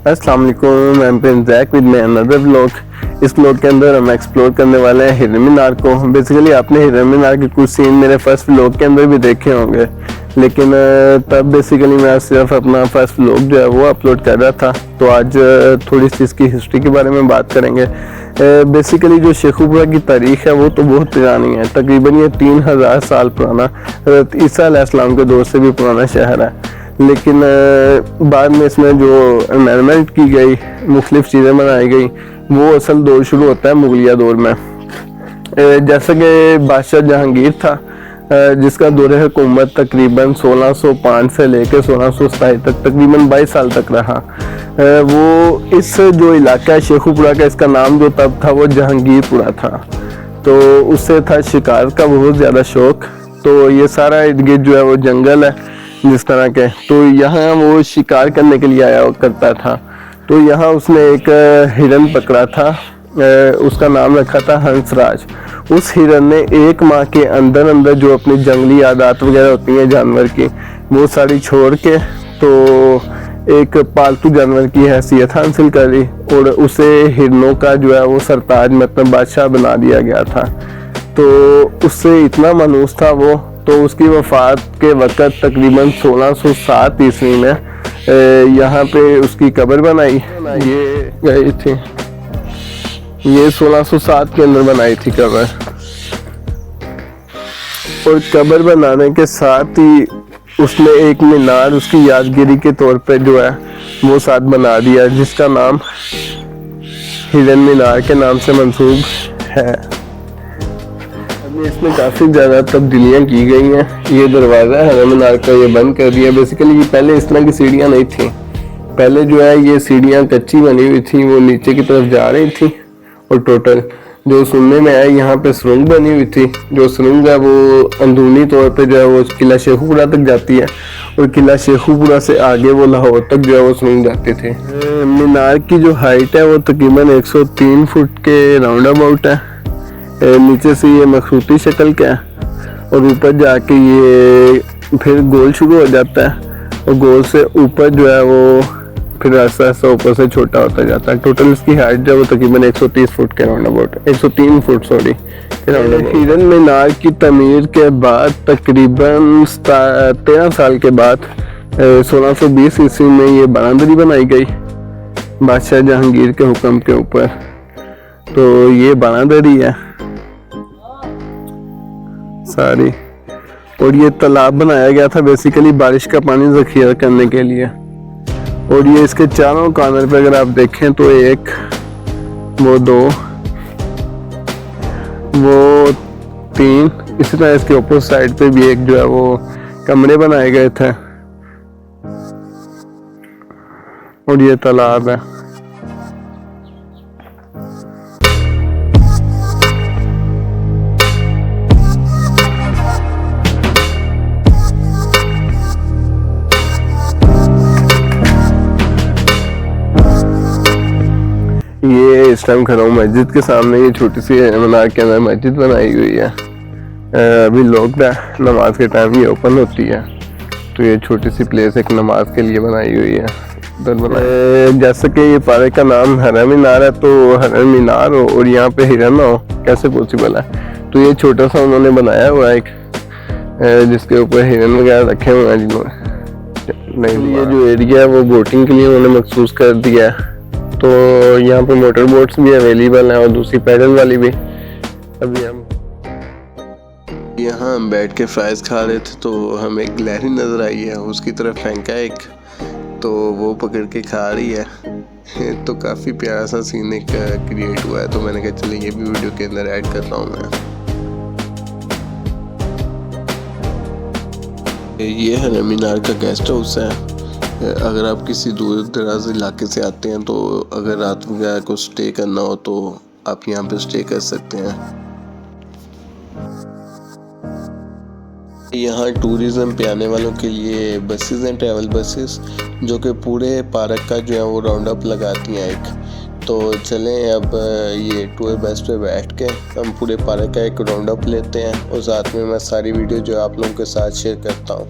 अस्सलाम वालेकुम, मैं Prince Jack with my another vlog. इस व्लॉग के अंदर हम एक्सप्लोर करने वाले हैं हिरन मीनार को। बेसिकली आपने हिरन मीनार के कुछ सीन मेरे फर्स्ट व्लॉग के अंदर भी देखे होंगे, लेकिन तब बेसिकली मैं सिर्फ अपना फर्स्ट व्लॉग जो है वो अपलोड कर रहा था। तो आज थोड़ी सी इसकी हिस्ट्री के बारे में बात करेंगे। बेसिकली जो शेखुपुरा की तारीख है वो तो बहुत पुरानी है, तकरीबन ये 3000 साल पुराना हज़रत ईसा अलैहिस्सलाम के दौर से भी पुराना शहर है। लेकिन बाद में इसमें जो अमेंडमेंट की गई, मुख्तलिफ चीज़ें बनाई गई, वो असल दौर शुरू होता है मुगलिया दौर में। जैसे कि बादशाह जहांगीर था, जिसका दौर हुकूमत तकरीबन 1605 से लेकर 1627 तक तकरीबन 22 साल तक रहा। वो इस जो इलाका है शेखुपुरा का, इसका नाम जो तब था वो जहांगीरपुरा था। तो उससे था शिकार का बहुत ज़्यादा शौक। तो ये सारा इर्द गिर्द जो है वो जंगल है जिस तरह के, तो यहाँ वो शिकार करने के लिए आया करता था। तो यहाँ उसने एक हिरन पकड़ा था, उसका नाम रखा था हंसराज। उस हिरन ने एक माह के अंदर अंदर जो अपनी जंगली आदत वगैरह होती हैं जानवर की, वो सारी छोड़ के तो एक पालतू जानवर की हैसियत हासिल करी और उसे हिरनों का जो है वो सरताज मतलब बादशाह बना दिया गया था। तो उससे इतना मनूस था वो, तो उसकी वफ़ात के वक़्त तकरीबन 1607 ईस्वी में यहाँ पे उसकी कब्र बनाई ये गई थी। ये 1607 के अंदर बनाई थी कब्र, और कब्र बनाने के साथ ही उसने एक मीनार उसकी यादगिरी के तौर पे जो है वो साथ बना दिया, जिसका नाम हिरन मीनार के नाम से मंसूब है। इसमें काफ़ी ज़्यादा तब्दीलियाँ की गई हैं। ये दरवाज़ा है हिरन मीनार का, ये बंद कर दिया। बेसिकली ये पहले इस तरह की सीढ़ियाँ नहीं थी, पहले जो है ये सीढ़ियाँ कच्ची बनी हुई थी, वो नीचे की तरफ जा रही थी। और टोटल जो सुनने में आया यहाँ पे सुरंग बनी हुई थी। जो सुरंग है वो अंदरूनी तौर पे जो है वो किला शेखुपुरा तक जाती है, और किला शेखुपुरा से आगे वो लाहौर तक जो है वो सुरंग जाती थी। मीनार की जो हाइट है वो तकरीबन 103 फुट के राउंड अबाउट है। नीचे से ये मखसूती शक्ल का है, और ऊपर जाके ये फिर गोल शुरू हो जाता है, और गोल से ऊपर जो है वो फिर ऐसा ऐसा ऊपर से छोटा होता जाता है। टोटल इसकी हाइट जो है वो तकरीबन 130 फुट के राउंड अबाउट, 103 फुट सॉरी के राउंड अबाउट। हिरन मीनार की तमीर के बाद तकरीबन 13 साल के बाद 1620 ईस्वी में ये बारादरी बनाई गई बादशाह जहांगीर के हुक्म के ऊपर। तो ये बारादरी है सारी, और ये तालाब बनाया गया था बेसिकली बारिश का पानी ज़ख़ीरा करने के लिए। और ये इसके चारों कॉर्नर पे अगर आप देखें तो एक, वो दो, वो तीन, इसी तरह इसके ऊपर साइड पे भी एक जो है वो कमरे बनाए गए थे, और ये तालाब है। ये इस टाइम खड़ा हूँ मस्जिद के सामने। ये छोटी सी मीनार के अंदर मस्जिद बनाई हुई है। अभी लोग नमाज के टाइम ये ओपन होती है, तो ये छोटी सी प्लेस एक नमाज के लिए बनाई हुई है। जैसे कि ये पार्क का नाम हिरन मीनार है, तो हिरन मीनार हो और यहाँ पे हिरन हो, कैसे पॉसिबल है? तो ये छोटा सा उन्होंने बनाया हुआ है एक, जिसके ऊपर हिरन वगैरह रखे हुए हैं जिन्होंने। नहीं, ये जो एरिया है वो बोटिंग के लिए उन्होंने मखसूस कर दिया है। तो यहाँ पे मोटर बोट्स भी अवेलेबल हैं और दूसरी पैडल वाली भी। अभी हम यहाँ बैठ के फ्राइज खा रहे थे, तो हमें एक गिलहरी नज़र आई है, उसकी तरफ फेंका एक, तो वो पकड़ के खा रही है। तो काफ़ी प्यारा सा सीन एक क्रिएट हुआ है, तो मैंने कहा चलिए ये भी वीडियो के अंदर ऐड करता हूँ मैं। ये हिरन मीनार का गेस्ट हाउस है। अगर आप किसी दूर दराज इलाके से आते हैं, तो अगर रात वगैरह को स्टे करना हो तो आप यहाँ पे स्टे कर सकते हैं। यहाँ टूरिज़्म पे आने वालों के लिए बसेस हैं, ट्रैवल बसेस, जो कि पूरे पार्क का जो है वो राउंड अप लगाती हैं एक। तो चलें अब ये टूर बस पे बैठ के हम पूरे पार्क का एक राउंड अप लेते हैं, और साथ में मैं सारी वीडियो जो आप लोगों के साथ शेयर करता हूँ।